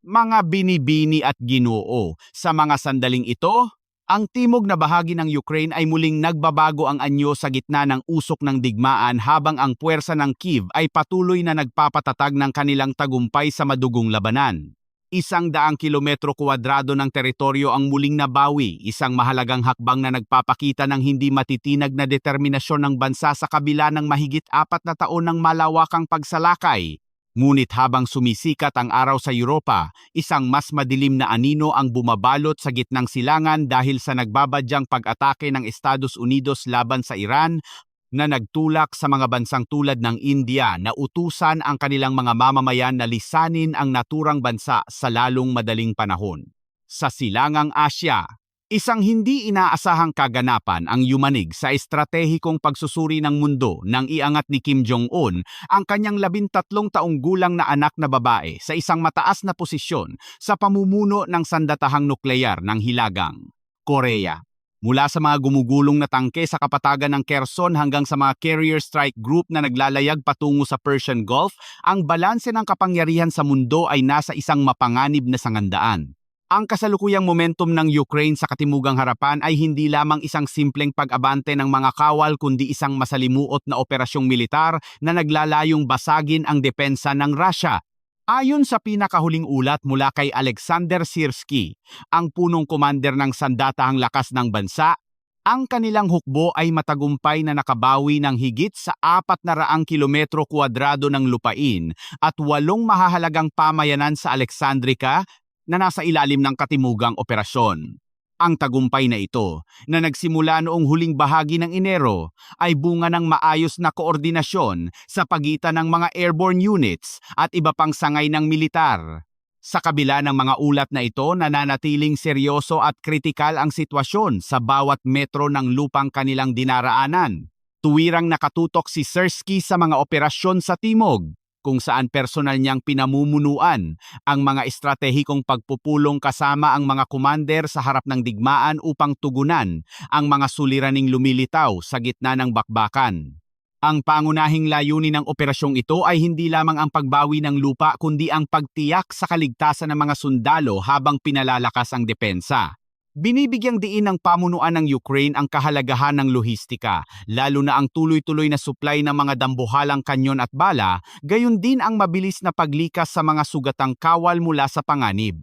mga binibini at ginoo. Sa mga sandaling ito, ang timog na bahagi ng Ukraine ay muling nagbabago ang anyo sa gitna ng usok ng digmaan habang ang puwersa ng Kyiv ay patuloy na nagpapatatag ng kanilang tagumpay sa madugong labanan. 100 kilometro kwadrado ng teritoryo ang muling nabawi, isang mahalagang hakbang na nagpapakita ng hindi matitinag na determinasyon ng bansa sa kabila ng mahigit 4 na taon ng malawakang pagsalakay. Ngunit habang sumisikat ang araw sa Europa, isang mas madilim na anino ang bumabalot sa gitnang silangan dahil sa nagbabadyang pag-atake ng Estados Unidos laban sa Iran na nagtulak sa mga bansang tulad ng India na utusan ang kanilang mga mamamayan na lisanin ang naturang bansa sa lalong madaling panahon. Sa silangang Asya, isang hindi inaasahang kaganapan ang yumanig sa estratehikong pagsusuri ng mundo nang iangat ni Kim Jong-un ang kanyang 13 taong gulang na anak na babae sa isang mataas na posisyon sa pamumuno ng sandatahang nukleyar ng Hilagang Korea. Mula sa mga gumugulong na tangke sa kapatagan ng Kherson hanggang sa mga carrier strike group na naglalayag patungo sa Persian Gulf, ang balanse ng kapangyarihan sa mundo ay nasa isang mapanganib na sangandaan. Ang kasalukuyang momentum ng Ukraine sa katimugang harapan ay hindi lamang isang simpleng pag-abante ng mga kawal kundi isang masalimuot na operasyong militar na naglalayong basagin ang depensa ng Russia. Ayon sa pinakahuling ulat mula kay Alexander Sirski, ang punong commander ng sandatahang lakas ng bansa, ang kanilang hukbo ay matagumpay na nakabawi ng higit sa 400 kilometro kwadrado ng lupain at 8 mahahalagang pamayanan sa Alexandrica na nasa ilalim ng katimugang operasyon. Ang tagumpay na ito, na nagsimula noong huling bahagi ng Enero, ay bunga ng maayos na koordinasyon sa pagitan ng mga airborne units at iba pang sangay ng militar. Sa kabila ng mga ulat na ito, nananatiling seryoso at kritikal ang sitwasyon sa bawat metro ng lupang kanilang dinaraanan. Tuwirang nakatutok si Sirski sa mga operasyon sa Timog, kung saan personal niyang pinamumunuan ang mga estratehikong pagpupulong kasama ang mga commander sa harap ng digmaan upang tugunan ang mga suliraning lumilitaw sa gitna ng bakbakan. Ang pangunahing layunin ng operasyong ito ay hindi lamang ang pagbawi ng lupa kundi ang pagtiyak sa kaligtasan ng mga sundalo habang pinalalakas ang depensa. Binibigyang diin ng pamunuan ng Ukraine ang kahalagahan ng lohistika, lalo na ang tuloy-tuloy na supply ng mga dambuhalang kanyon at bala, gayon din ang mabilis na paglikas sa mga sugatang kawal mula sa panganib.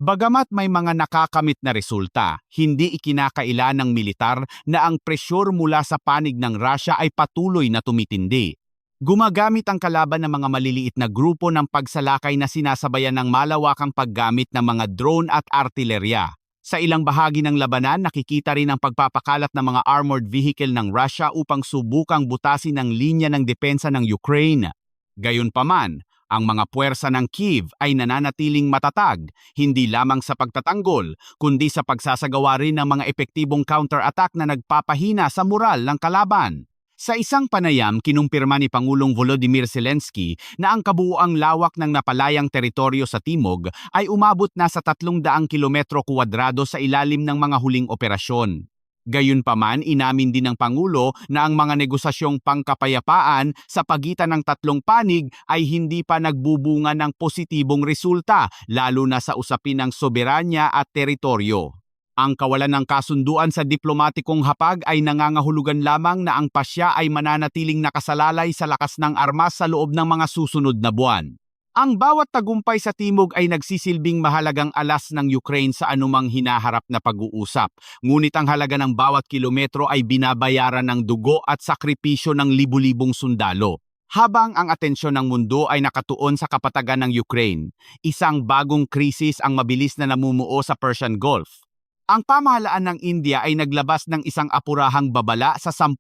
Bagamat may mga nakakamit na resulta, hindi ikinakaila ng militar na ang presyur mula sa panig ng Russia ay patuloy na tumitindi. Gumagamit ang kalaban ng mga maliliit na grupo ng pagsalakay na sinasabayan ng malawakang paggamit ng mga drone at artilerya. Sa ilang bahagi ng labanan, nakikita rin ang pagpapakalat ng mga armored vehicle ng Russia upang subukang butasin ang linya ng depensa ng Ukraine. Gayunpaman, ang mga puwersa ng Kyiv ay nananatiling matatag, hindi lamang sa pagtatanggol, kundi sa pagsasagawa rin ng mga epektibong counter-attack na nagpapahina sa moral ng kalaban. Sa isang panayam, kinumpirma ni Pangulong Volodymyr Zelensky na ang kabuuang lawak ng napalayang teritoryo sa Timog ay umabot na sa 300 kilometro kwadrado sa ilalim ng mga huling operasyon. Gayunpaman, inamin din ng Pangulo na ang mga negosasyong pangkapayapaan sa pagitan ng tatlong panig ay hindi pa nagbubunga ng positibong resulta, lalo na sa usapin ng soberanya at teritoryo. Ang kawalan ng kasunduan sa diplomatikong hapag ay nangangahulugan lamang na ang Pasya ay mananatiling nakasalalay sa lakas ng armas sa loob ng mga susunod na buwan. Ang bawat tagumpay sa Timog ay nagsisilbing mahalagang alas ng Ukraine sa anumang hinaharap na pag-uusap. Ngunit ang halaga ng bawat kilometro ay binabayaran ng dugo at sakripisyo ng libu-libong sundalo. Habang ang atensyon ng mundo ay nakatuon sa kapatagan ng Ukraine, isang bagong krisis ang mabilis na namumuo sa Persian Gulf. Ang pamahalaan ng India ay naglabas ng isang apurahang babala sa 10,000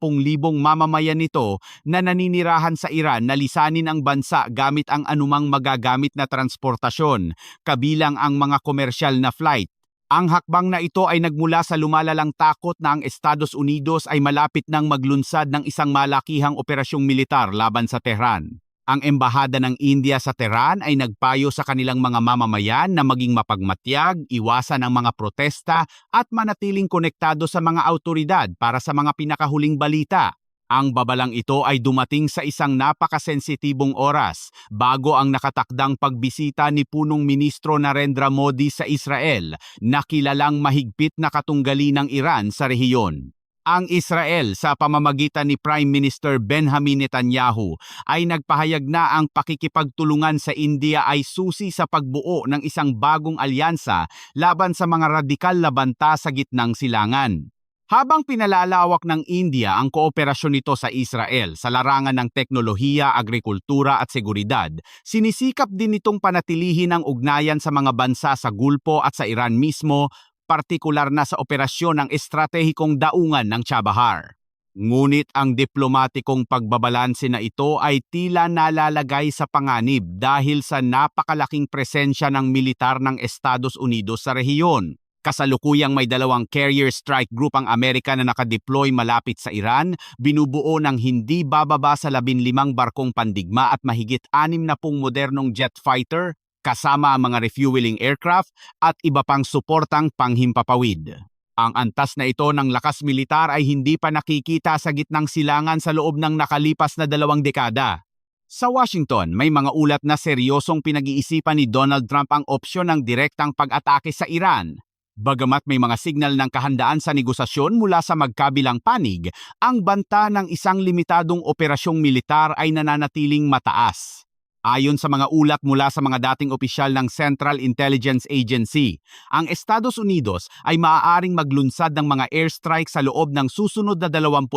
mamamayan nito na naninirahan sa Iran na lisanin ang bansa gamit ang anumang magagamit na transportasyon, kabilang ang mga komersyal na flight. Ang hakbang na ito ay nagmula sa lumalalang takot na ang Estados Unidos ay malapit nang maglunsad ng isang malakihang operasyong militar laban sa Tehran. Ang embahada ng India sa Tehran ay nagpayo sa kanilang mga mamamayan na maging mapagmatyag, iwasan ang mga protesta at manatiling konektado sa mga awtoridad para sa mga pinakahuling balita. Ang babalang ito ay dumating sa isang napakasensitibong oras bago ang nakatakdang pagbisita ni punong ministro Narendra Modi sa Israel na kilalang mahigpit na katunggali ng Iran sa rehiyon. Ang Israel sa pamamagitan ni Prime Minister Benjamin Netanyahu ay nagpahayag na ang pakikipagtulungan sa India ay susi sa pagbuo ng isang bagong alyansa laban sa mga radikal na banta sa gitnang silangan. Habang pinalalawak ng India ang kooperasyon nito sa Israel sa larangan ng teknolohiya, agrikultura at seguridad, sinisikap din nitong panatilihin ang ugnayan sa mga bansa sa Gulpo at sa Iran mismo, partikular na sa operasyon ng estratehikong daungan ng Chabahar. Ngunit ang diplomatikong pagbabalanse na ito ay tila nalalagay sa panganib dahil sa napakalaking presensya ng militar ng Estados Unidos sa rehiyon. Kasalukuyang may 2 carrier strike group ang Amerika na nakadeploy malapit sa Iran, binubuo ng hindi bababa sa 15 barkong pandigma at mahigit 60 modernong jet fighter, kasama ang mga refueling aircraft at iba pang suportang panghimpapawid. Ang antas na ito ng lakas militar ay hindi pa nakikita sa gitnang silangan sa loob ng nakalipas na 2 dekada. Sa Washington, may mga ulat na seryosong pinag-iisipan ni Donald Trump ang opsyon ng direktang pag-atake sa Iran. Bagamat may mga signal ng kahandaan sa negosasyon mula sa magkabilang panig, ang banta ng isang limitadong operasyong militar ay nananatiling mataas. Ayon sa mga ulat mula sa mga dating opisyal ng Central Intelligence Agency, ang Estados Unidos ay maaaring maglunsad ng mga airstrike sa loob ng susunod na 24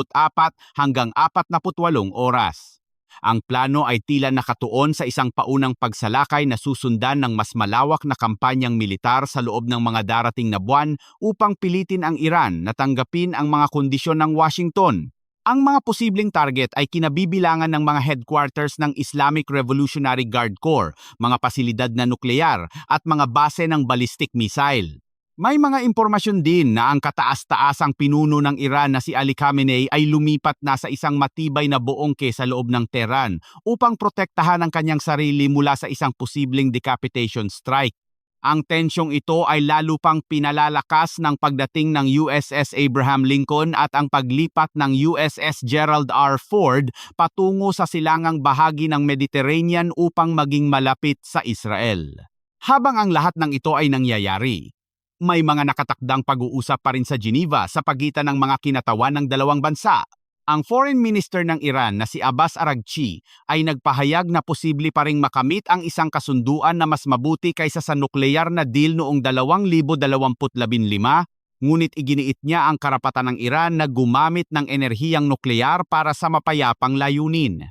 hanggang 48 oras. Ang plano ay tila nakatuon sa isang paunang pagsalakay na susundan ng mas malawak na kampanyang militar sa loob ng mga darating na buwan upang pilitin ang Iran na tanggapin ang mga kondisyon ng Washington. Ang mga posibleng target ay kinabibilangan ng mga headquarters ng Islamic Revolutionary Guard Corps, mga pasilidad na nuklear at mga base ng ballistic missile. May mga impormasyon din na ang kataas-taasang pinuno ng Iran na si Ali Khamenei ay lumipat na sa isang matibay na buongke sa loob ng Tehran upang protektahan ang kanyang sarili mula sa isang posibleng decapitation strike. Ang tensyong ito ay lalo pang pinalalakas ng pagdating ng USS Abraham Lincoln at ang paglipat ng USS Gerald R. Ford patungo sa silangang bahagi ng Mediterranean upang maging malapit sa Israel. Habang ang lahat ng ito ay nangyayari, may mga nakatakdang pag-uusap pa rin sa Geneva sa pagitan ng mga kinatawan ng dalawang bansa. Ang Foreign Minister ng Iran na si Abbas Araghchi ay nagpahayag na posible pa ring makamit ang isang kasunduan na mas mabuti kaysa sa nukleyar na deal noong 2015, ngunit iginiit niya ang karapatan ng Iran na gumamit ng enerhiyang nukleyar para sa mapayapang layunin.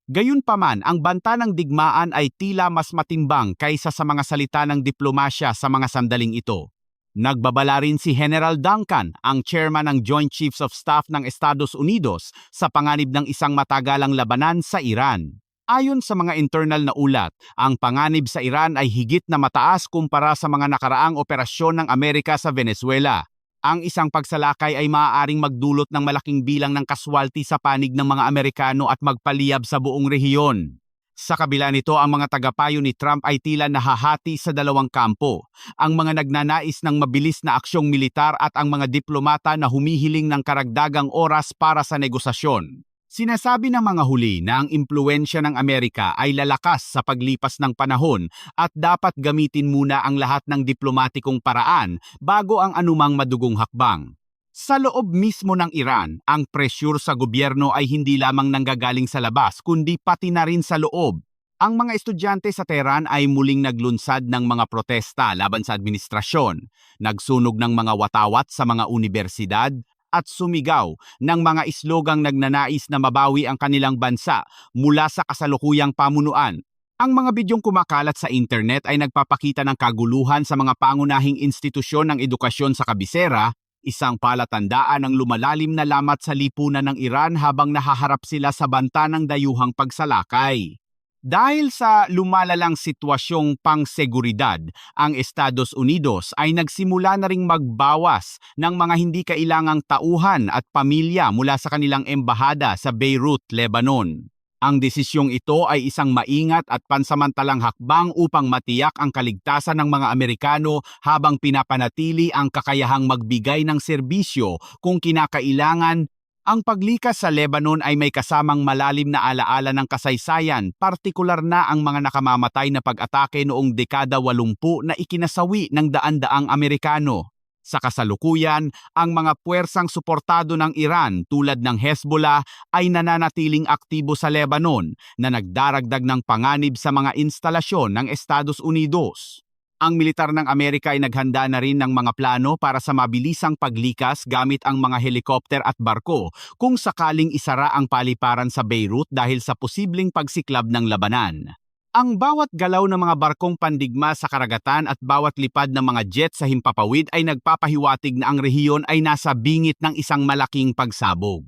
Gayunpaman, ang banta ng digmaan ay tila mas matimbang kaysa sa mga salita ng diplomasya sa mga sandaling ito. Nagbabala rin si General Duncan, ang chairman ng Joint Chiefs of Staff ng Estados Unidos, sa panganib ng isang matagalang labanan sa Iran. Ayon sa mga internal na ulat, ang panganib sa Iran ay higit na mataas kumpara sa mga nakaraang operasyon ng Amerika sa Venezuela. Ang isang pagsalakay ay maaaring magdulot ng malaking bilang ng kaswalti sa panig ng mga Amerikano at magpaliyab sa buong rehiyon. Sa kabila nito, ang mga tagapayo ni Trump ay tila nahahati sa 2 kampo, ang mga nagnanais ng mabilis na aksyong militar at ang mga diplomata na humihiling ng karagdagang oras para sa negosasyon. Sinasabi ng mga huli na ang impluwensya ng Amerika ay lalakas sa paglipas ng panahon at dapat gamitin muna ang lahat ng diplomatikong paraan bago ang anumang madugong hakbang. Sa loob mismo ng Iran, ang presyur sa gobyerno ay hindi lamang nanggagaling sa labas kundi pati na rin sa loob. Ang mga estudyante sa Tehran ay muling naglunsad ng mga protesta laban sa administrasyon, nagsunog ng mga watawat sa mga universidad at sumigaw ng mga islogang nagnanais na mabawi ang kanilang bansa mula sa kasalukuyang pamunuan. Ang mga bidyong kumakalat sa internet ay nagpapakita ng kaguluhan sa mga pangunahing institusyon ng edukasyon sa kabisera, isang palatandaan ng lumalalim na lamat sa lipunan ng Iran habang nahaharap sila sa banta ng dayuhang pagsalakay. Dahil sa lumalalang sitwasyong pangseguridad, ang Estados Unidos ay nagsimula na ring magbawas ng mga hindi kailangang tauhan at pamilya mula sa kanilang embahada sa Beirut, Lebanon. Ang desisyong ito ay isang maingat at pansamantalang hakbang upang matiyak ang kaligtasan ng mga Amerikano habang pinapanatili ang kakayahang magbigay ng serbisyo kung kinakailangan Ang paglikas sa Lebanon ay may kasamang malalim na alaala ng kasaysayan, partikular na ang mga nakamamatay na pag-atake noong dekada 80 na ikinasawi ng daan-daang Amerikano. Sa kasalukuyan, ang mga puwersang suportado ng Iran tulad ng Hezbollah ay nananatiling aktibo sa Lebanon na nagdaragdag ng panganib sa mga instalasyon ng Estados Unidos. Ang militar ng Amerika ay naghanda na rin ng mga plano para sa mabilisang paglikas gamit ang mga helikopter at barko kung sakaling isara ang paliparan sa Beirut dahil sa posibleng pagsiklab ng labanan. Ang bawat galaw ng mga barkong pandigma sa karagatan at bawat lipad ng mga jet sa himpapawid ay nagpapahiwatig na ang rehiyon ay nasa bingit ng isang malaking pagsabog.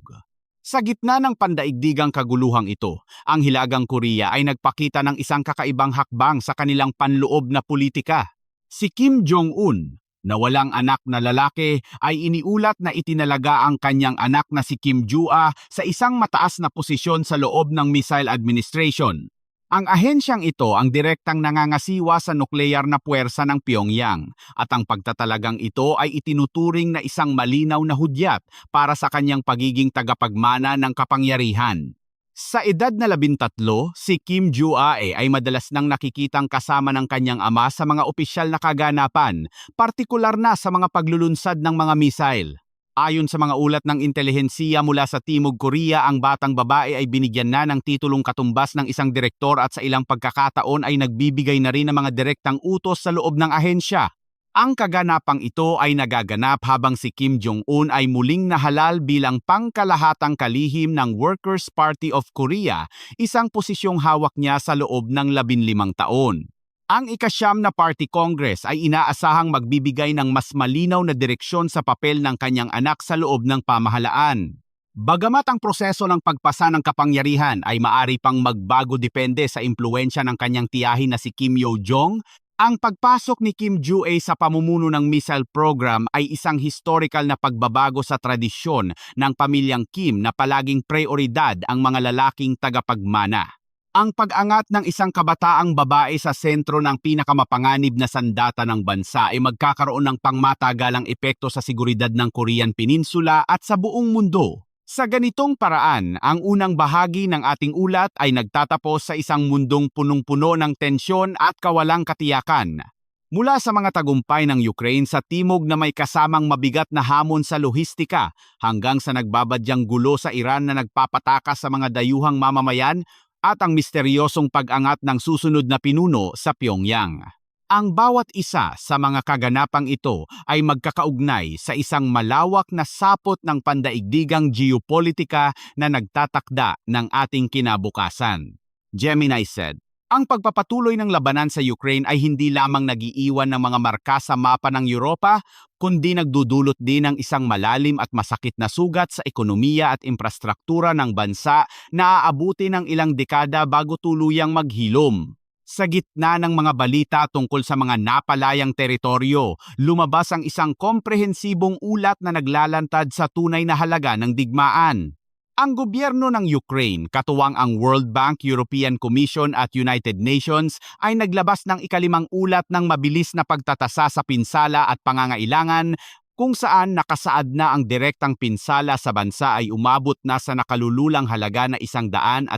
Sa gitna ng pandaigdigang kaguluhang ito, ang Hilagang Korea ay nagpakita ng isang kakaibang hakbang sa kanilang panloob na politika. Si Kim Jong-un, na walang anak na lalaki, ay iniulat na itinalaga ang kanyang anak na si Kim Joo-ah sa isang mataas na posisyon sa loob ng Missile Administration. Ang ahensyang ito ang direktang nangangasiwa sa nukleyar na puwersa ng Pyongyang at ang pagtatalagang ito ay itinuturing na isang malinaw na hudyat para sa kanyang pagiging tagapagmana ng kapangyarihan. Sa edad na 13, si Kim Joo-ah ay madalas nang nakikitang kasama ng kanyang ama sa mga opisyal na kaganapan, partikular na sa mga paglulunsad ng mga missile. Ayon sa mga ulat ng intelihensiya mula sa Timog Korea, ang batang babae ay binigyan na ng titulong katumbas ng isang direktor at sa ilang pagkakataon ay nagbibigay na rin ng mga direktang utos sa loob ng ahensya. Ang kaganapang ito ay nagaganap habang si Kim Jong-un ay muling nahalal bilang pangkalahatang kalihim ng Workers' Party of Korea, isang posisyong hawak niya sa loob ng 15 taon. Ang ika-9 na Party Congress ay inaasahang magbibigay ng mas malinaw na direksyon sa papel ng kanyang anak sa loob ng pamahalaan. Bagamat ang proseso ng pagpasa ng kapangyarihan ay maari pang magbago depende sa impluensya ng kanyang tiyahin na si Kim Yo-jong, ang pagpasok ni Kim Joo-ah sa pamumuno ng missile program ay isang historical na pagbabago sa tradisyon ng pamilyang Kim na palaging prioridad ang mga lalaking tagapagmana. Ang pag-angat ng isang kabataang babae sa sentro ng pinakamapanganib na sandata ng bansa ay magkakaroon ng pangmatagalang epekto sa seguridad ng Korean Peninsula at sa buong mundo. Sa ganitong paraan, ang unang bahagi ng ating ulat ay nagtatapos sa isang mundong punong-puno ng tensyon at kawalang katiyakan. Mula sa mga tagumpay ng Ukraine sa timog na may kasamang mabigat na hamon sa lohistika hanggang sa nagbabadyang gulo sa Iran na nagpapatakas sa mga dayuhang mamamayan, at ang misteryosong pag-angat ng susunod na pinuno sa Pyongyang. Ang bawat isa sa mga kaganapang ito ay magkakaugnay sa isang malawak na sapot ng pandaigdigang geopolitika na nagtatakda ng ating kinabukasan. Gemini said, ang pagpapatuloy ng labanan sa Ukraine ay hindi lamang nagiiwan ng mga marka sa mapa ng Europa, kundi nagdudulot din ng isang malalim at masakit na sugat sa ekonomiya at infrastruktura ng bansa na aabuti ng ilang dekada bago tuluyang maghilom. Sa gitna ng mga balita tungkol sa mga napalayang teritoryo, lumabas ang isang komprehensibong ulat na naglalantad sa tunay na halaga ng digmaan. Ang gobyerno ng Ukraine, katuwang ang World Bank, European Commission at United Nations ay naglabas ng ika-5 ulat ng mabilis na pagtatasa sa pinsala at pangangailangan kung saan nakasaad na ang direktang pinsala sa bansa ay umabot na sa nakalululang halaga na $175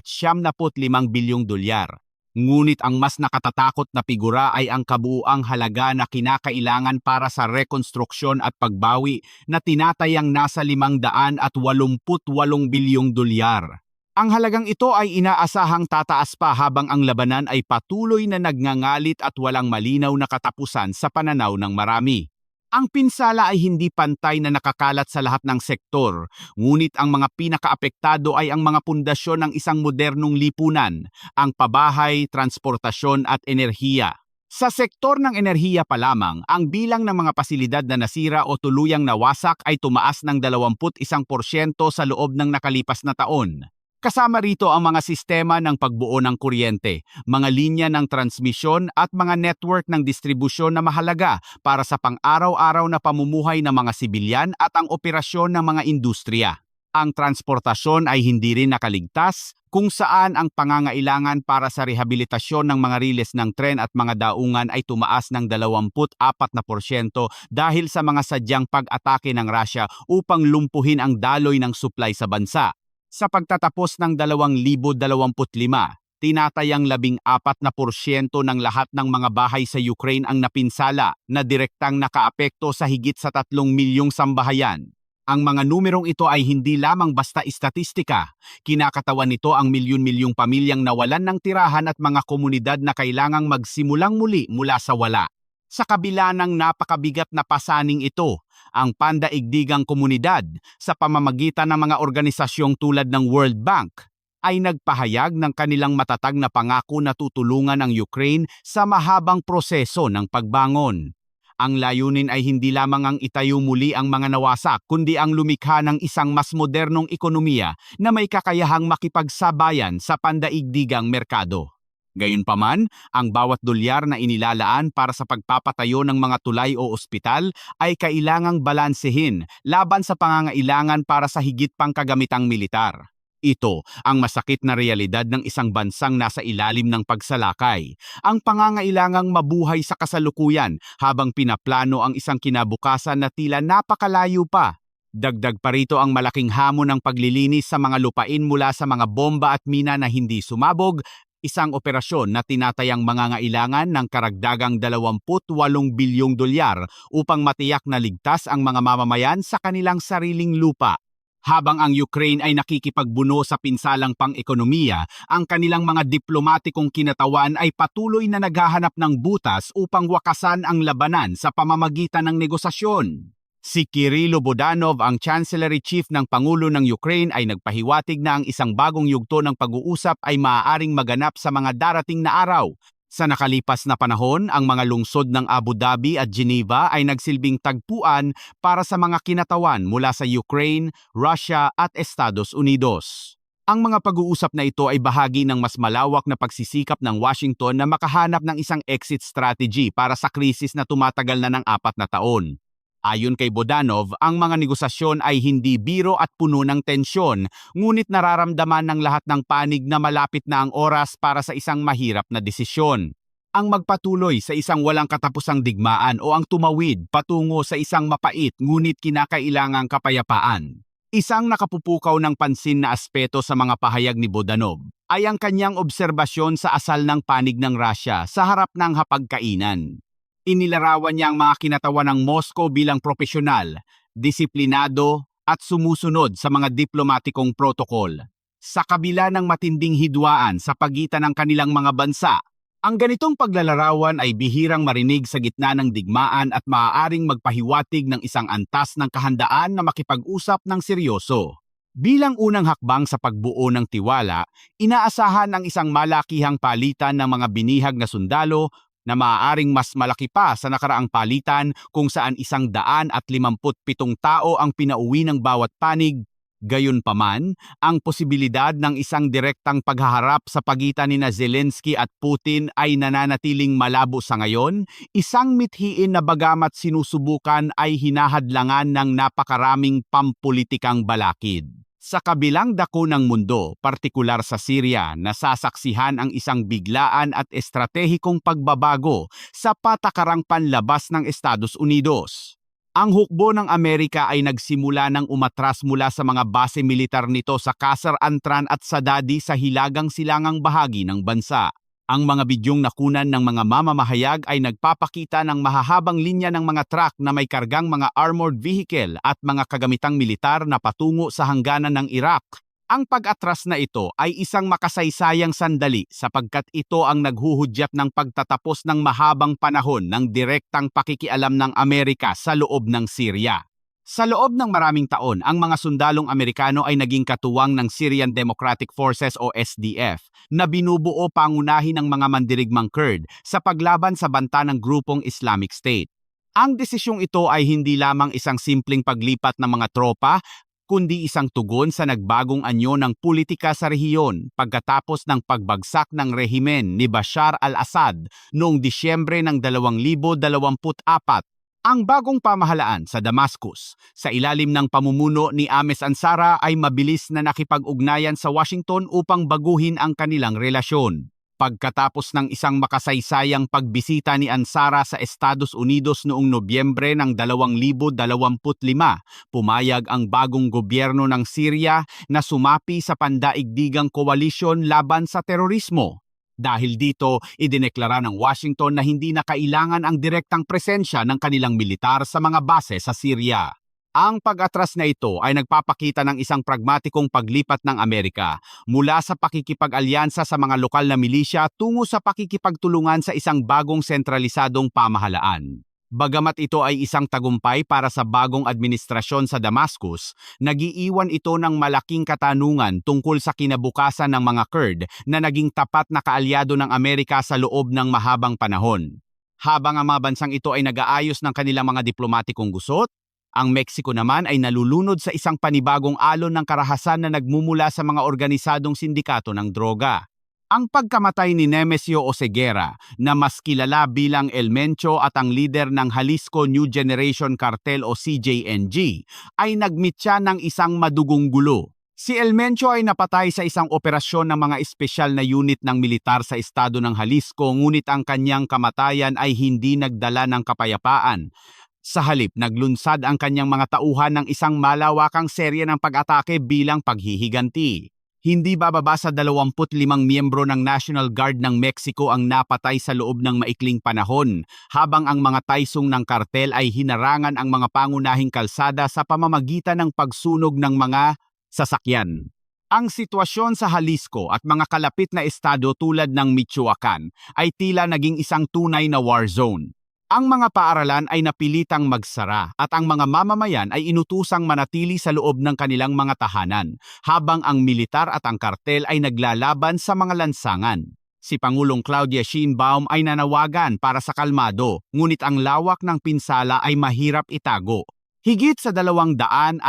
bilyong. Ngunit ang mas nakatatakot na figura ay ang kabuuang halaga na kinakailangan para sa rekonstruksyon at pagbawi na tinatayang nasa $588 bilyong. Ang halagang ito ay inaasahang tataas pa habang ang labanan ay patuloy na nagngangalit at walang malinaw na katapusan sa pananaw ng marami. Ang pinsala ay hindi pantay na nakakalat sa lahat ng sektor, ngunit ang mga pinakaapektado ay ang mga pundasyon ng isang modernong lipunan, ang pabahay, transportasyon at enerhiya. Sa sektor ng enerhiya pa lamang, ang bilang ng mga pasilidad na nasira o tuluyang nawasak ay tumaas ng 21% sa loob ng nakalipas na taon. Kasama rito ang mga sistema ng pagbuo ng kuryente, mga linya ng transmisyon at mga network ng distribusyon na mahalaga para sa pang-araw-araw na pamumuhay ng mga sibilyan at ang operasyon ng mga industriya. Ang transportasyon ay hindi rin nakaligtas, kung saan ang pangangailangan para sa rehabilitasyon ng mga riles ng tren at mga daungan ay tumaas ng 24% dahil sa mga sadyang pag-atake ng Russia upang lumpuhin ang daloy ng supply sa bansa. Sa pagtatapos ng 2025, tinatayang 14% ng lahat ng mga bahay sa Ukraine ang napinsala na direktang nakaapekto sa higit sa 3 milyong sambahayan. Ang mga numerong ito ay hindi lamang basta istatistika. Kinakatawan nito ang milyon-milyong pamilyang nawalan ng tirahan at mga komunidad na kailangang magsimulang muli mula sa wala. Sa kabila ng napakabigat na pasaning ito, ang pandaigdigang komunidad sa pamamagitan ng mga organisasyong tulad ng World Bank ay nagpahayag ng kanilang matatag na pangako na tutulungan ang Ukraine sa mahabang proseso ng pagbangon. Ang layunin ay hindi lamang ang itayo muli ang mga nawasak, kundi ang lumikha ng isang mas modernong ekonomiya na may kakayahang makipagsabayan sa pandaigdigang merkado. Gayunpaman, ang bawat dolyar na inilalaan para sa pagpapatayo ng mga tulay o ospital ay kailangang balansehin laban sa pangangailangan para sa higit pang kagamitang militar. Ito ang masakit na realidad ng isang bansang nasa ilalim ng pagsalakay. Ang pangangailangang mabuhay sa kasalukuyan habang pinaplano ang isang kinabukasan na tila napakalayo pa. Dagdag pa rito ang malaking hamon ng paglilinis sa mga lupain mula sa mga bomba at mina na hindi sumabog, isang operasyon na tinatayang mangangailangan ng karagdagang 28 bilyong dolyar upang matiyak na ligtas ang mga mamamayan sa kanilang sariling lupa. Habang ang Ukraine ay nakikipagbuno sa pinsalang pang-ekonomiya, ang kanilang mga diplomatikong kinatawan ay patuloy na naghahanap ng butas upang wakasan ang labanan sa pamamagitan ng negosasyon. Si Kirilo Budanov, ang Chancellery Chief ng Pangulo ng Ukraine, ay nagpahiwatig na ang isang bagong yugto ng pag-uusap ay maaaring maganap sa mga darating na araw. Sa nakalipas na panahon, ang mga lungsod ng Abu Dhabi at Geneva ay nagsilbing tagpuan para sa mga kinatawan mula sa Ukraine, Russia at Estados Unidos. Ang mga pag-uusap na ito ay bahagi ng mas malawak na pagsisikap ng Washington na makahanap ng isang exit strategy para sa krisis na tumatagal na ng 4 na taon. Ayon kay Budanov, ang mga negosasyon ay hindi biro at puno ng tensyon, ngunit nararamdaman ng lahat ng panig na malapit na ang oras para sa isang mahirap na desisyon. Ang magpatuloy sa isang walang katapusang digmaan o ang tumawid patungo sa isang mapait ngunit kinakailangang kapayapaan. Isang nakapupukaw ng pansin na aspeto sa mga pahayag ni Budanov ay ang kanyang obserbasyon sa asal ng panig ng Russia sa harap ng hapagkainan. Inilarawan niya ang mga kinatawan ng Moscow bilang propesyonal, disiplinado at sumusunod sa mga diplomatikong protokol. Sa kabila ng matinding hidwaan sa pagitan ng kanilang mga bansa, ang ganitong paglalarawan ay bihirang marinig sa gitna ng digmaan at maaaring magpahiwatig ng isang antas ng kahandaan na makipag-usap ng seryoso. Bilang unang hakbang sa pagbuo ng tiwala, inaasahan ang isang malakihang palitan ng mga binihag na sundalo na maaaring mas malaki pa sa nakaraang palitan kung saan 157 tao ang pinauwi ng bawat panig. Gayunpaman, ang posibilidad ng isang direktang paghaharap sa pagitan nina Zelensky at Putin ay nananatiling malabo sa ngayon, isang mithiin na bagamat sinusubukan ay hinahadlangan ng napakaraming pampulitikang balakid. Sa kabilang dako ng mundo, partikular sa Syria, nasasaksihan ang isang biglaan at estratehikong pagbabago sa patakarang panlabas ng Estados Unidos. Ang hukbo ng Amerika ay nagsimula ng umatras mula sa mga base militar nito sa Qasr Antran at Sadadi sa hilagang silangang bahagi ng bansa. Ang mga bidyong nakunan ng mga mamamahayag ay nagpapakita ng mahahabang linya ng mga truck na may kargang mga armored vehicle at mga kagamitang militar na patungo sa hangganan ng Iraq. Ang pag-atras na ito ay isang makasaysayang sandali sapagkat ito ang naghuhudyat ng pagtatapos ng mahabang panahon ng direktang pakikialam ng Amerika sa loob ng Syria. Sa loob ng maraming taon, ang mga sundalong Amerikano ay naging katuwang ng Syrian Democratic Forces o SDF na binubuo pangunahin ng mga mandirigmang Kurd sa paglaban sa banta ng grupong Islamic State. Ang desisyong ito ay hindi lamang isang simpleng paglipat ng mga tropa, kundi isang tugon sa nagbagong anyo ng politika sa rehiyon pagkatapos ng pagbagsak ng rehimen ni Bashar al-Assad noong Disyembre ng 2024. Ang bagong pamahalaan sa Damascus sa ilalim ng pamumuno ni Ahmed Ansara ay mabilis na nakipag-ugnayan sa Washington upang baguhin ang kanilang relasyon. Pagkatapos ng isang makasaysayang pagbisita ni Ansara sa Estados Unidos noong Nobyembre ng 2025, pumayag ang bagong gobyerno ng Syria na sumapi sa pandaigdigang koalisyon laban sa terorismo. Dahil dito, idineklara ng Washington na hindi na kailangan ang direktang presensya ng kanilang militar sa mga base sa Syria. Ang pag-atras na ito ay nagpapakita ng isang pragmatikong paglipat ng Amerika mula sa pakikipag-alyansa sa mga lokal na milisya tungo sa pakikipagtulungan sa isang bagong sentralisadong pamahalaan. Bagamat ito ay isang tagumpay para sa bagong administrasyon sa Damascus, nagiiwan ito ng malaking katanungan tungkol sa kinabukasan ng mga Kurd na naging tapat na kaalyado ng Amerika sa loob ng mahabang panahon. Habang ang mga bansang ito ay nag-aayos ng kanilang mga diplomatikong gusot, ang Mexico naman ay nalulunod sa isang panibagong alon ng karahasan na nagmumula sa mga organisadong sindikato ng droga. Ang pagkamatay ni Nemesio Oseguera, na mas kilala bilang El Mencho at ang lider ng Jalisco New Generation Cartel o CJNG, ay nagmitya ng isang madugong gulo. Si El Mencho ay napatay sa isang operasyon ng mga espesyal na unit ng militar sa estado ng Jalisco, ngunit ang kanyang kamatayan ay hindi nagdala ng kapayapaan. Sa halip, naglunsad ang kanyang mga tauhan ng isang malawakang serye ng pag-atake bilang paghihiganti. Hindi bababa sa 25 miyembro ng National Guard ng Mexico ang napatay sa loob ng maikling panahon, habang ang mga taysong ng kartel ay hinarangan ang mga pangunahing kalsada sa pamamagitan ng pagsunog ng mga sasakyan. Ang sitwasyon sa Jalisco at mga kalapit na estado tulad ng Michoacan ay tila naging isang tunay na war zone. Ang mga paaralan ay napilitang magsara at ang mga mamamayan ay inutusang manatili sa loob ng kanilang mga tahanan, habang ang militar at ang kartel ay naglalaban sa mga lansangan. Si Pangulong Claudia Sheinbaum ay nanawagan para sa kalmado, ngunit ang lawak ng pinsala ay mahirap itago. Higit sa 250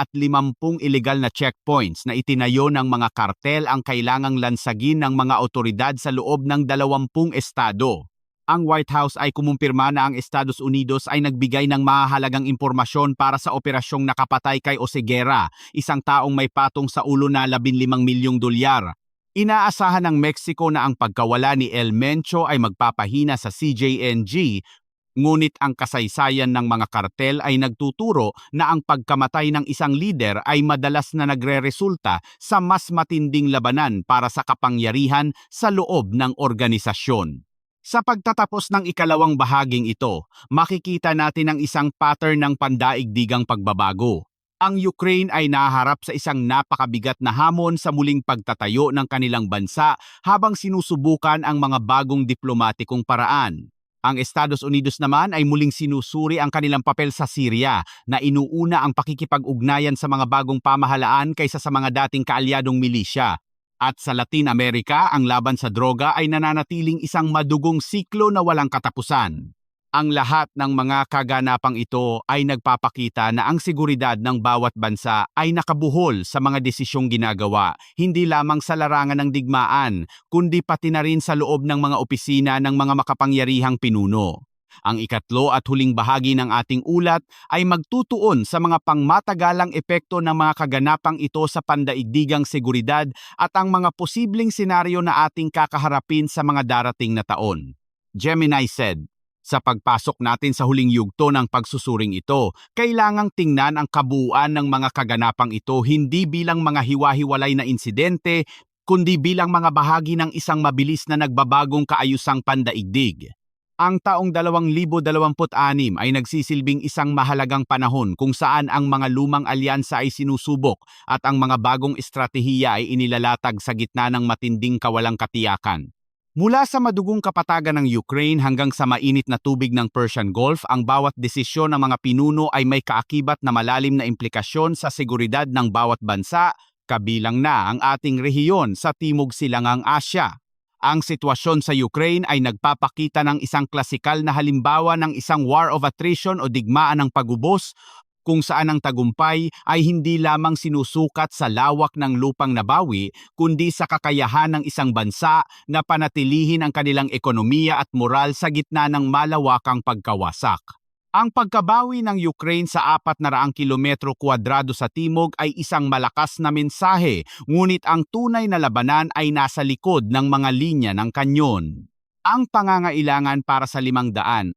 illegal na checkpoints na itinayo ng mga kartel ang kailangang lansagin ng mga otoridad sa loob ng 20 estado. Ang White House ay kumumpirma na ang Estados Unidos ay nagbigay ng mahalagang impormasyon para sa operasyong nakapatay kay Oseguera, isang taong may patong sa ulo na 15 milyong dolyar. Inaasahan ng Mexico na ang pagkawala ni El Mencho ay magpapahina sa CJNG, ngunit ang kasaysayan ng mga kartel ay nagtuturo na ang pagkamatay ng isang lider ay madalas na nagreresulta sa mas matinding labanan para sa kapangyarihan sa loob ng organisasyon. Sa pagtatapos ng ikalawang bahaging ito, makikita natin ang isang pattern ng pandaigdigang pagbabago. Ang Ukraine ay naharap sa isang napakabigat na hamon sa muling pagtatayo ng kanilang bansa habang sinusubukan ang mga bagong diplomatikong paraan. Ang Estados Unidos naman ay muling sinusuri ang kanilang papel sa Syria na inuuna ang pakikipag-ugnayan sa mga bagong pamahalaan kaysa sa mga dating kaalyadong milisya. At sa Latin America, ang laban sa droga ay nananatiling isang madugong siklo na walang katapusan. Ang lahat ng mga kaganapang ito ay nagpapakita na ang seguridad ng bawat bansa ay nakabuhol sa mga desisyong ginagawa, hindi lamang sa larangan ng digmaan, kundi pati na rin sa loob ng mga opisina ng mga makapangyarihang pinuno. Ang ikatlo at huling bahagi ng ating ulat ay magtutuon sa mga pangmatagalang epekto ng mga kaganapang ito sa pandaigdigang seguridad at ang mga posibleng senaryo na ating kakaharapin sa mga darating na taon. Gemini said, sa pagpasok natin sa huling yugto ng pagsusuring ito, kailangang tingnan ang kabuuan ng mga kaganapang ito hindi bilang mga hiwa-hiwalay na insidente, kundi bilang mga bahagi ng isang mabilis na nagbabagong kaayusang pandaigdig. Ang taong 2026 ay nagsisilbing isang mahalagang panahon kung saan ang mga lumang alyansa ay sinusubok at ang mga bagong estratehiya ay inilalatag sa gitna ng matinding kawalang katiyakan. Mula sa madugong kapatagan ng Ukraine hanggang sa mainit na tubig ng Persian Gulf, ang bawat desisyon ng mga pinuno ay may kaakibat na malalim na implikasyon sa seguridad ng bawat bansa, kabilang na ang ating rehiyon sa Timog Silangang Asya. Ang sitwasyon sa Ukraine ay nagpapakita ng isang klasikal na halimbawa ng isang war of attrition o digmaan ng pagubos, kung saan ang tagumpay ay hindi lamang sinusukat sa lawak ng lupang nabawi, kundi sa kakayahan ng isang bansa na panatilihin ang kanilang ekonomiya at moral sa gitna ng malawakang pagkawasak. Ang pagkabawi ng Ukraine sa 400 kilometro kwadrado sa timog ay isang malakas na mensahe, ngunit ang tunay na labanan ay nasa likod ng mga linya ng kanyon. Ang pangangailangan para sa 588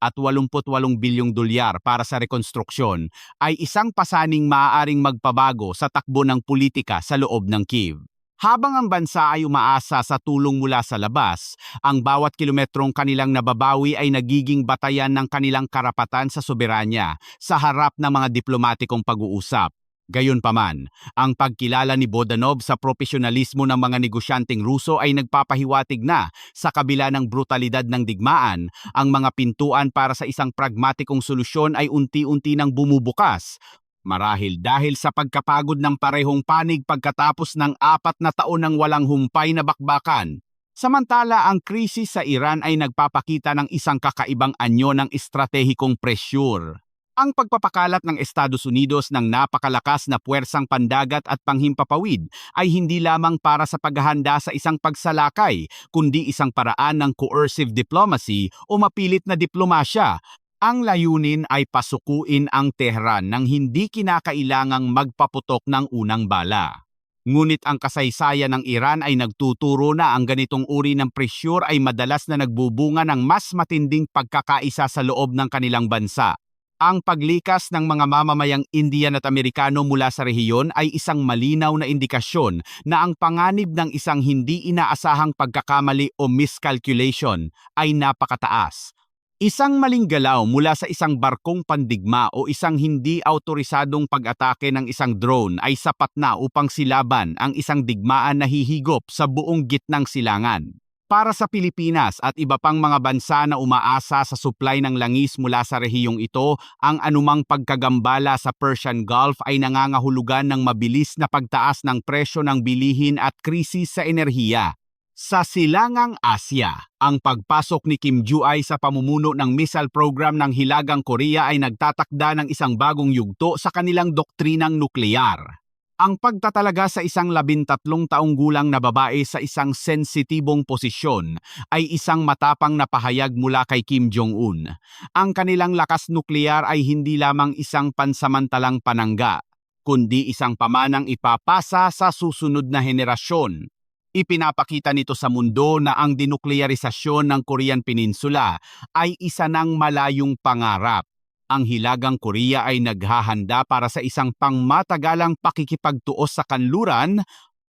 bilyong dolyar para sa rekonstruksyon ay isang pasaning maaaring magpabago sa takbo ng politika sa loob ng Kyiv. Habang ang bansa ay umaasa sa tulong mula sa labas, ang bawat kilometrong kanilang nababawi ay nagiging batayan ng kanilang karapatan sa soberanya sa harap ng mga diplomatikong pag-uusap. Gayunpaman, ang pagkilala ni Bodanov sa profesionalismo ng mga negosyanteng Ruso ay nagpapahiwatig na sa kabila ng brutalidad ng digmaan, ang mga pintuan para sa isang pragmatikong solusyon ay unti-unti nang bumubukas. Marahil dahil sa pagkapagod ng parehong panig pagkatapos ng 4 na taon ng walang humpay na bakbakan. Samantala, ang krisis sa Iran ay nagpapakita ng isang kakaibang anyo ng estratehikong presyur. Ang pagpapakalat ng Estados Unidos ng napakalakas na puwersang pandagat at panghimpapawid ay hindi lamang para sa paghahanda sa isang pagsalakay, kundi isang paraan ng coercive diplomacy o mapilit na diplomasya. Ang layunin ay pasukuin ang Tehran nang hindi kinakailangang magpaputok ng unang bala. Ngunit ang kasaysayan ng Iran ay nagtuturo na ang ganitong uri ng presyur ay madalas na nagbubunga ng mas matinding pagkakaisa sa loob ng kanilang bansa. Ang paglikas ng mga mamamayang Indian at Amerikano mula sa rehiyon ay isang malinaw na indikasyon na ang panganib ng isang hindi inaasahang pagkakamali o miscalculation ay napakataas. Isang maling galaw mula sa isang barkong pandigma o isang hindi autorisadong pag-atake ng isang drone ay sapat na upang silaban ang isang digmaan na hihigop sa buong gitnang silangan. Para sa Pilipinas at iba pang mga bansa na umaasa sa supply ng langis mula sa rehiyong ito, ang anumang pagkagambala sa Persian Gulf ay nangangahulugan ng mabilis na pagtaas ng presyo ng bilihin at krisis sa enerhiya. Sa Silangang Asya, ang pagpasok ni Kim Ju-ay sa pamumuno ng missile program ng Hilagang Korea ay nagtatakda ng isang bagong yugto sa kanilang doktrinang nuklear. Ang pagtatalaga sa isang 13 taong gulang na babae sa isang sensitibong posisyon ay isang matapang na pahayag mula kay Kim Jong-un. Ang kanilang lakas nuklear ay hindi lamang isang pansamantalang panangga, kundi isang pamanang ipapasa sa susunod na henerasyon. Ipinapakita nito sa mundo na ang denuklearisasyon ng Korean Peninsula ay isa ng malayong pangarap. Ang Hilagang Korea ay naghahanda para sa isang pangmatagalang pakikipagtuos sa kanluran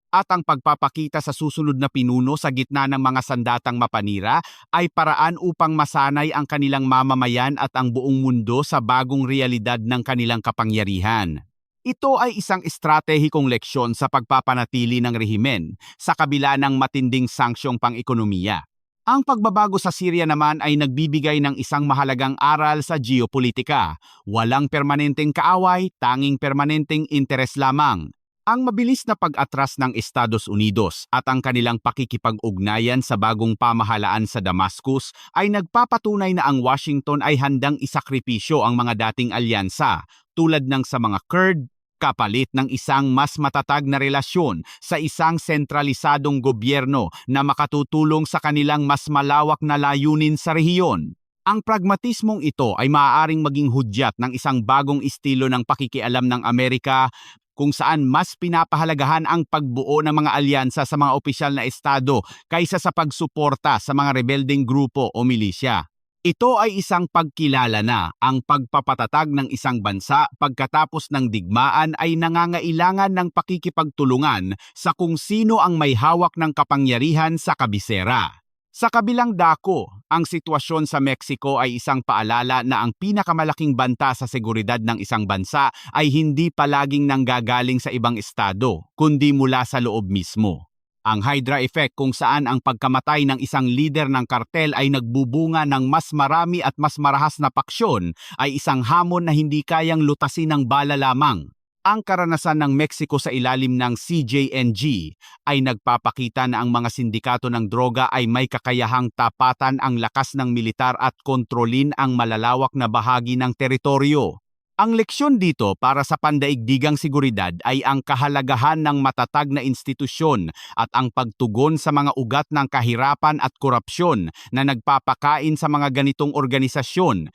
at ang pagpapakita sa susunod na pinuno sa gitna ng mga sandatang mapanira ay paraan upang masanay ang kanilang mamamayan at ang buong mundo sa bagong realidad ng kanilang kapangyarihan. Ito ay isang estratehikong leksyon sa pagpapanatili ng rehimen sa kabila ng matinding sangsyong pang-ekonomiya. Ang pagbabago sa Syria naman ay nagbibigay ng isang mahalagang aral sa geopolitika. Walang permanenteng kaaway, tanging permanenteng interes lamang. Ang mabilis na pag-atras ng Estados Unidos at ang kanilang pakikipag-ugnayan sa bagong pamahalaan sa Damascus ay nagpapatunay na ang Washington ay handang isakripisyo ang mga dating alyansa, tulad ng sa mga Kurd, kapalit ng isang mas matatag na relasyon sa isang sentralisadong gobyerno na makatutulong sa kanilang mas malawak na layunin sa rehiyon. Ang pragmatismong ito ay maaaring maging hudyat ng isang bagong estilo ng pakikialam ng Amerika kung saan mas pinapahalagahan ang pagbuo ng mga alyansa sa mga opisyal na estado kaysa sa pagsuporta sa mga rebeldeng grupo o milisya. Ito ay isang pagkilala na ang pagpapatatag ng isang bansa pagkatapos ng digmaan ay nangangailangan ng pakikipagtulungan sa kung sino ang may hawak ng kapangyarihan sa kabisera. Sa kabilang dako, ang sitwasyon sa Mexico ay isang paalala na ang pinakamalaking banta sa seguridad ng isang bansa ay hindi palaging nanggagaling sa ibang estado, kundi mula sa loob mismo. Ang Hydra Effect kung saan ang pagkamatay ng isang lider ng kartel ay nagbubunga ng mas marami at mas marahas na paksyon ay isang hamon na hindi kayang lutasin ng bala lamang. Ang karanasan ng Mexico sa ilalim ng CJNG ay nagpapakita na ang mga sindikato ng droga ay may kakayahang tapatan ang lakas ng militar at kontrolin ang malalawak na bahagi ng teritoryo. Ang leksyon dito para sa pandaigdigang seguridad ay ang kahalagahan ng matatag na institusyon at ang pagtugon sa mga ugat ng kahirapan at korupsyon na nagpapakain sa mga ganitong organisasyon.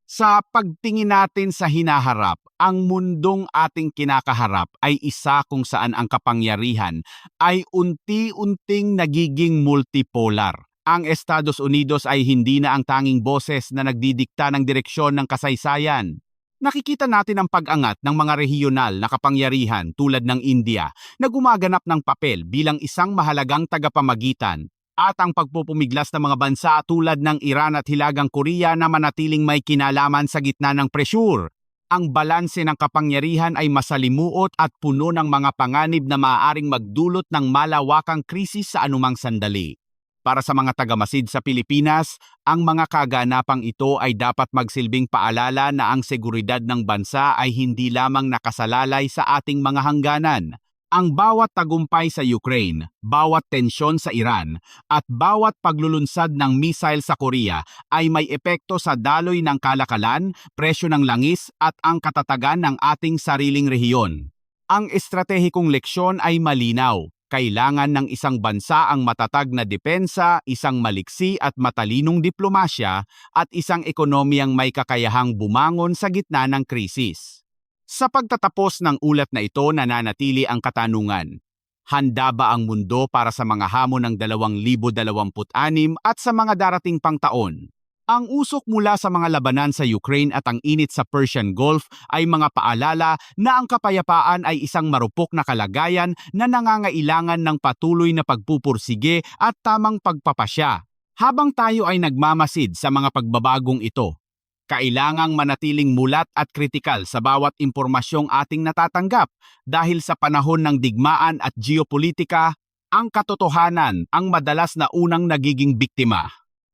Sa pagtingin natin sa hinaharap, ang mundong ating kinakaharap ay isa kung saan ang kapangyarihan ay unti-unting nagiging multipolar. Ang Estados Unidos ay hindi na ang tanging boses na nagdidikta ng direksyon ng kasaysayan. Nakikita natin ang pag-angat ng mga rehiyonal na kapangyarihan tulad ng India na gumaganap ng papel bilang isang mahalagang tagapamagitan at ang pagpupumiglas ng mga bansa tulad ng Iran at Hilagang Korea na manatiling may kinalaman sa gitna ng presyur. Ang balanse ng kapangyarihan ay masalimuot at puno ng mga panganib na maaaring magdulot ng malawakang krisis sa anumang sandali. Para sa mga tagamasid sa Pilipinas, ang mga kaganapang ito ay dapat magsilbing paalala na ang seguridad ng bansa ay hindi lamang nakasalalay sa ating mga hangganan. Ang bawat tagumpay sa Ukraine, bawat tensyon sa Iran, at bawat paglulunsad ng missile sa Korea ay may epekto sa daloy ng kalakalan, presyo ng langis at ang katatagan ng ating sariling rehiyon. Ang estratehikong leksyon ay malinaw. Kailangan ng isang bansa ang matatag na depensa, isang maliksi at matalinong diplomasya, at isang ekonomiyang may kakayahang bumangon sa gitna ng krisis. Sa pagtatapos ng ulat na ito, nananatili ang katanungan. Handa ba ang mundo para sa mga hamon ng 2026 at sa mga darating pang taon? Ang usok mula sa mga labanan sa Ukraine at ang init sa Persian Gulf ay mga paalala na ang kapayapaan ay isang marupok na kalagayan na nangangailangan ng patuloy na pagpupursige at tamang pagpapasya. Habang tayo ay nagmamasid sa mga pagbabagong ito, kailangang manatiling mulat at kritikal sa bawat impormasyong ating natatanggap dahil sa panahon ng digmaan at geopolitika, ang katotohanan ang madalas na unang nagiging biktima.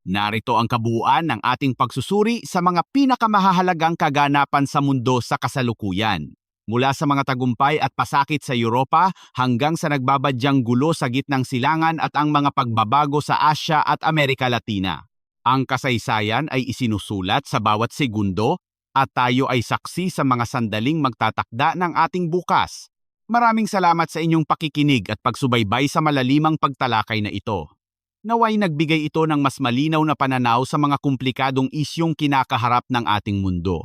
Narito ang kabuuan ng ating pagsusuri sa mga pinakamahalagang kaganapan sa mundo sa kasalukuyan. Mula sa mga tagumpay at pasakit sa Europa hanggang sa nagbabadyang gulo sa gitnang silangan at ang mga pagbabago sa Asya at Amerika Latina. Ang kasaysayan ay isinusulat sa bawat segundo at tayo ay saksi sa mga sandaling magtatakda ng ating bukas. Maraming salamat sa inyong pakikinig at pagsubaybay sa malalimang pagtalakay na ito. Naway nagbigay ito ng mas malinaw na pananaw sa mga komplikadong isyong kinakaharap ng ating mundo.